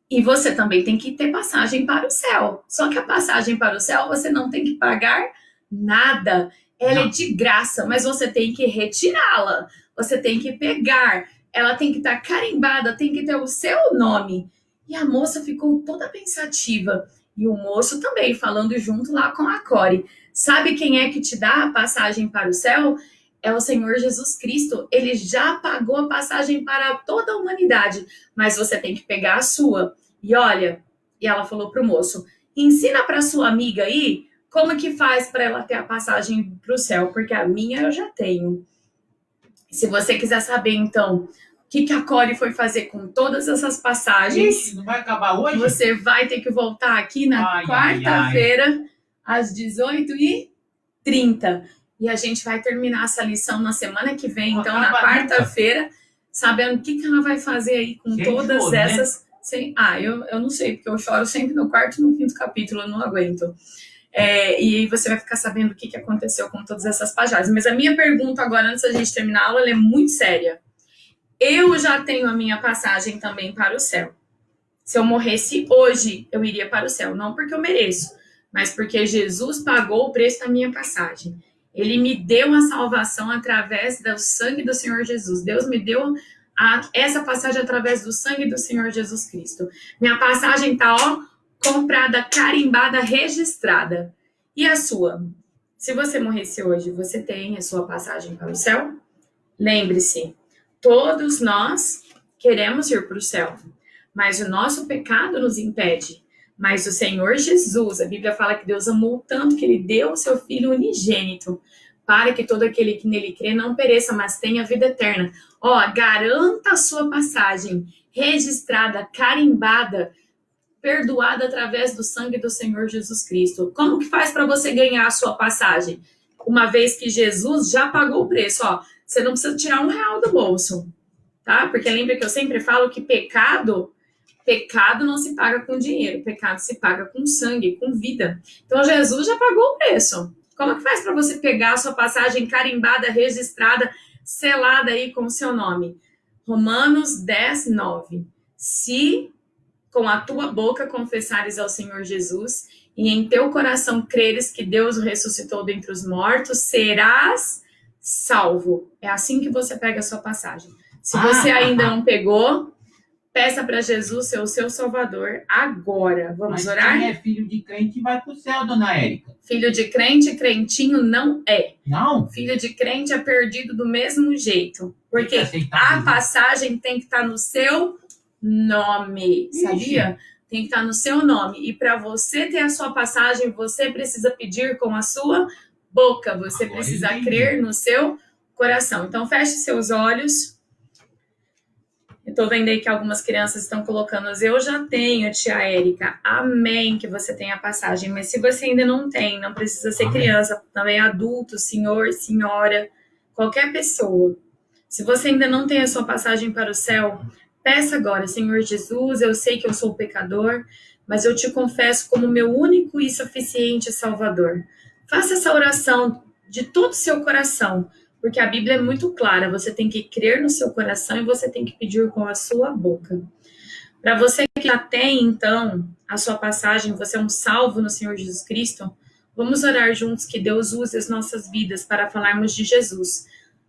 E você também tem que ter passagem para o céu. Só que a passagem para o céu você não tem que pagar nada. Ela é de graça, mas você tem que retirá-la. Você tem que pegar. Ela tem que estar carimbada, tem que ter o seu nome. E a moça ficou toda pensativa. E o moço também, falando junto lá com a Corey. Sabe quem é que te dá a passagem para o céu? É o Senhor Jesus Cristo. Ele já pagou a passagem para toda a humanidade. Mas você tem que pegar a sua. E olha, e ela falou pro moço, ensina para sua amiga aí como que faz para ela ter a passagem para o céu, porque a minha eu já tenho. Se você quiser saber, então, o que a Corey foi fazer com todas essas passagens, Ixi, não vai acabar hoje? você vai ter que voltar aqui na quarta-feira, às 18h30. E a gente vai terminar essa lição na semana que vem, então, na quarta-feira, sabendo o que ela vai fazer aí com todas essas... Né? Eu não sei, porque eu choro sempre no quarto e no quinto capítulo, eu não aguento. E aí você vai ficar sabendo o que aconteceu com todas essas passagens. Mas a minha pergunta agora, antes da gente terminar a aula, ela é muito séria. Eu já tenho a minha passagem também para o céu. Se eu morresse hoje, eu iria para o céu. Não porque eu mereço, mas porque Jesus pagou o preço da minha passagem. Ele me deu a salvação através do sangue do Senhor Jesus. Deus me deu essa passagem através do sangue do Senhor Jesus Cristo. Minha passagem tá, comprada, carimbada, registrada. E a sua? Se você morresse hoje, você tem a sua passagem para o céu? Lembre-se, todos nós queremos ir para o céu, mas o nosso pecado nos impede. Mas o Senhor Jesus, a Bíblia fala que Deus amou tanto que Ele deu o seu Filho unigênito, para que todo aquele que nele crê não pereça, mas tenha vida eterna. Garanta a sua passagem, registrada, carimbada, perdoada através do sangue do Senhor Jesus Cristo. Como que faz para você ganhar a sua passagem? Uma vez que Jesus já pagou o preço, você não precisa tirar R$1 do bolso, tá? Porque lembra que eu sempre falo que pecado não se paga com dinheiro, pecado se paga com sangue, com vida. Então Jesus já pagou o preço. Como que faz para você pegar a sua passagem carimbada, registrada, selada aí com o seu nome? Romanos 10:9. Se com a tua boca confessares ao Senhor Jesus e em teu coração creres que Deus o ressuscitou dentre os mortos, serás salvo. É assim que você pega a sua passagem. Se você ainda não pegou, peça para Jesus ser o seu salvador agora. Vamos orar? Quem é filho de crente vai para o céu, dona Érica. Filho de crente, crentinho não é. Não? Filho de crente é perdido do mesmo jeito. Porque a passagem tem que estar no seu nome, sabia? Tem que estar no seu nome. E para você ter a sua passagem, você precisa pedir com a sua boca. Você precisa crer no seu coração. Então, feche seus olhos. Eu tô vendo aí que algumas crianças estão colocando, eu já tenho, tia Érica. Amém que você tenha a passagem. Mas se você ainda não tem, não precisa ser Amém. criança, também adulto, senhor, senhora, qualquer pessoa. Se você ainda não tem a sua passagem para o céu, peça agora, Senhor Jesus, eu sei que eu sou pecador, mas eu te confesso como meu único e suficiente Salvador. Faça essa oração de todo o seu coração, porque a Bíblia é muito clara, você tem que crer no seu coração e você tem que pedir com a sua boca. Para você que já tem, então, a sua passagem, você é um salvo no Senhor Jesus Cristo, vamos orar juntos que Deus use as nossas vidas para falarmos de Jesus.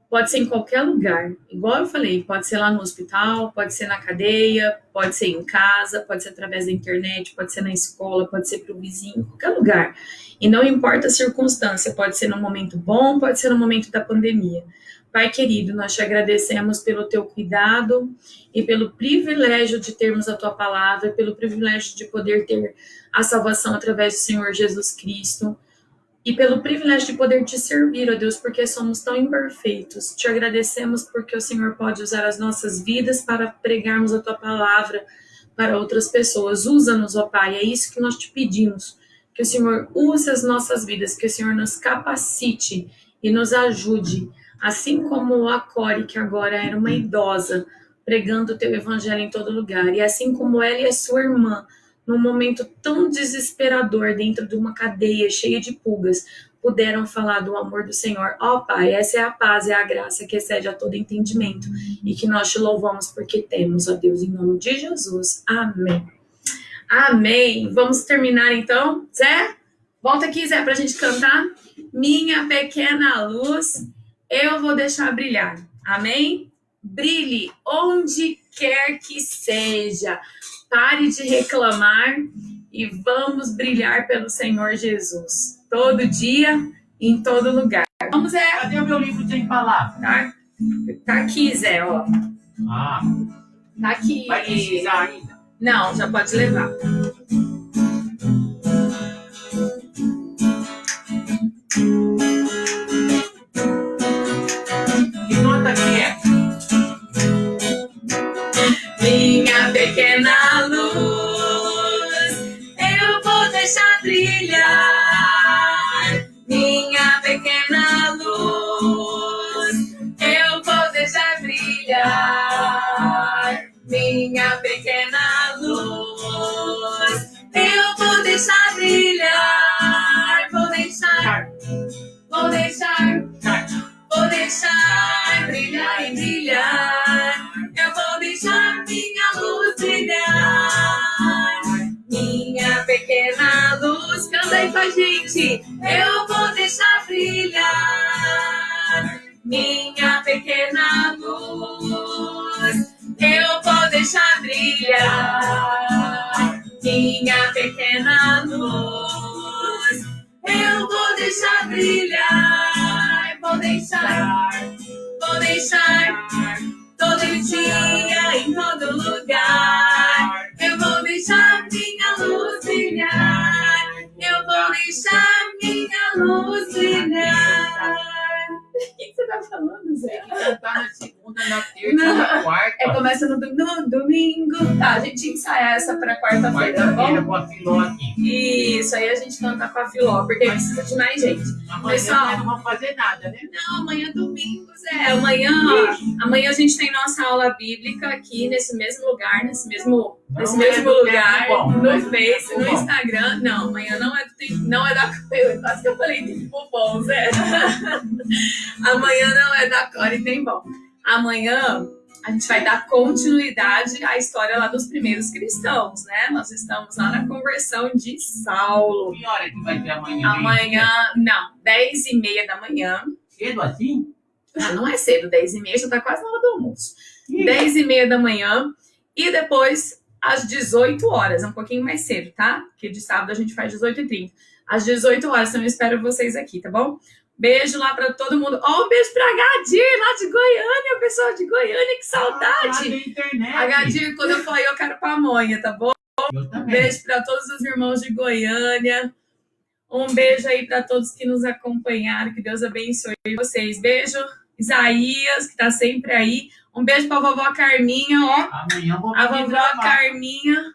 Pode ser em qualquer lugar, igual eu falei, pode ser lá no hospital, pode ser na cadeia, pode ser em casa, pode ser através da internet, pode ser na escola, pode ser para o vizinho, qualquer lugar. E não importa a circunstância, pode ser no momento bom, pode ser no momento da pandemia. Pai querido, nós te agradecemos pelo teu cuidado e pelo privilégio de termos a tua palavra, pelo privilégio de poder ter a salvação através do Senhor Jesus Cristo. E pelo privilégio de poder te servir, ó Deus, porque somos tão imperfeitos. Te agradecemos porque o Senhor pode usar as nossas vidas para pregarmos a tua palavra para outras pessoas. Usa-nos, ó Pai, é isso que nós te pedimos. Que o Senhor use as nossas vidas, que o Senhor nos capacite e nos ajude. Assim como a Core, que agora era uma idosa, pregando o teu evangelho em todo lugar. E assim como ela e a sua irmã, num momento tão desesperador, dentro de uma cadeia cheia de pulgas, puderam falar do amor do Senhor. Ó Pai, essa é a paz, é a graça que excede a todo entendimento e que nós te louvamos porque temos, ó Deus, em nome de Jesus. Amém. Amém. Vamos terminar então. Zé, volta aqui, Zé, pra gente cantar. Minha pequena luz, eu vou deixar brilhar. Amém? Brilhe onde quer que seja. Pare de reclamar e vamos brilhar pelo Senhor Jesus. Todo dia, em todo lugar. Vamos, Zé. Cadê o meu livro sem palavras? Tá aqui, Zé, ó. Ah, Tá aqui. vai precisar ainda. Não, já pode levar. Que nota que é? Minha pequena luz, eu vou deixar brilhar. Minha pequena luz, eu vou deixar brilhar. Minha pequena luz, eu vou deixar brilhar. Vou deixar brilhar e brilhar. Eu vou deixar minha luz brilhar. Minha pequena luz, canta aí com a gente. Eu vou deixar brilhar. Minha pequena luz, eu vou deixar brilhar. Minha pequena luz, eu vou deixar brilhar. Vou deixar todo dia, em todo lugar. Eu vou deixar minha luz brilhar. Eu vou deixar minha luz brilhar. O que você tá falando, Zé? Tem que cantar na segunda, na terça, Não. na quarta. Começa no domingo. Tá, a gente ensaia essa pra quarta-feira, tá Quarta-feira bom? com a Filó aqui. Isso, aí a gente canta com a Filó, porque precisa de mais gente. Amanhã Pessoal, nós não vamos fazer nada, né? não, amanhã é domingo, Zé. Amanhã a gente tem nossa aula bíblica aqui nesse mesmo lugar, nesse mesmo lugar, bom, no mas Face, tempo no bom. Instagram. Não, amanhã não é do tempo, não é da quase que eu falei tempo bom, Zé. Amanhã não é da Core tem bom. Amanhã a gente vai dar continuidade à história lá dos primeiros cristãos, né? Nós estamos lá na conversão de Saulo. Que hora que vai ter amanhã? Amanhã, não, 10h30 da manhã. Cedo assim? Ah, não é cedo, 10h30, já tá quase na hora do almoço. 10h30 da manhã e depois às 18 horas, um pouquinho mais cedo, tá? Porque de sábado a gente faz 18h30. Às 18 horas, então eu espero vocês aqui, tá bom? Beijo lá pra todo mundo. Ó, um beijo pra Gadir, lá de Goiânia, pessoal de Goiânia, que saudade! Da internet. A Gadir, quando eu for aí, eu quero pamonha, tá bom? Eu também. Beijo pra todos os irmãos de Goiânia. Um beijo aí pra todos que nos acompanharam. Que Deus abençoe vocês. Beijo, Isaías, que tá sempre aí. Um beijo pra vovó Carminha, ó. Amanhã eu vou A pedir vovó gravar. Carminha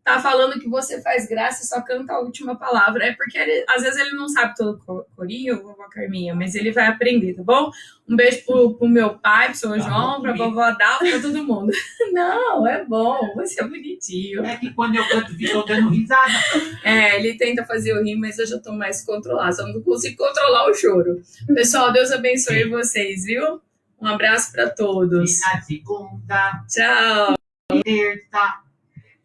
tá falando que você faz graça e só canta a última palavra. É porque às vezes ele não sabe todo o corinho, vovó Carminha, mas ele vai aprender, tá bom? Um beijo pro meu pai, pro seu João, pra vovó Dalva, pra todo mundo. Não, é bom, você é bonitinho. É que quando eu canto, fica eu dando risada. É, ele tenta fazer eu rir, mas eu já tô mais controlada, só não consigo controlar o choro. Pessoal, Deus abençoe vocês, viu? Um abraço pra todos. E na segunda, Tchau. terça,